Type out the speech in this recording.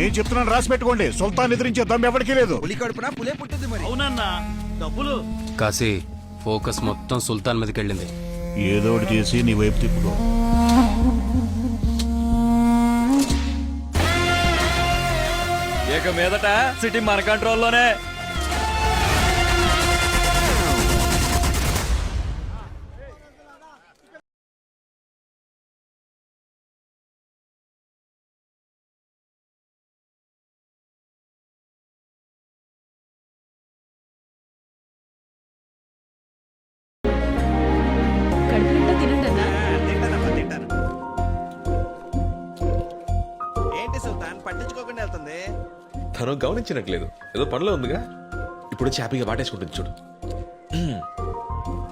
నేను చెప్తున్నాను, రాసి పెట్టుకోండి. సుల్తాన్ ఎదిరించే దమ్ ఎవరికీ లేదు. పులి కడుపున పులే పుట్టింది మరి. అవునన్నా డబ్బులు. కాశీ ఫోకస్ మొత్తం సుల్తాన్ మీదకి వెళ్ళింది. ఏదో ఒకటి చేసి నీ వైపు తిప్పుకో. ఇక మీదట సిటీ మన కంట్రోల్లోనే. కడుపు నిండా తినండి అన్నా. తింటానమ్మా, తింటాను. ఏంటి సుల్తాన్ పట్టించుకోకుండా వెళ్తుంది? తను గమనించినట్లేదు, ఏదో పనిలో ఉందిగా. ఇప్పుడు హ్యాపీగా వాటేసుకుంటుంది చూడు.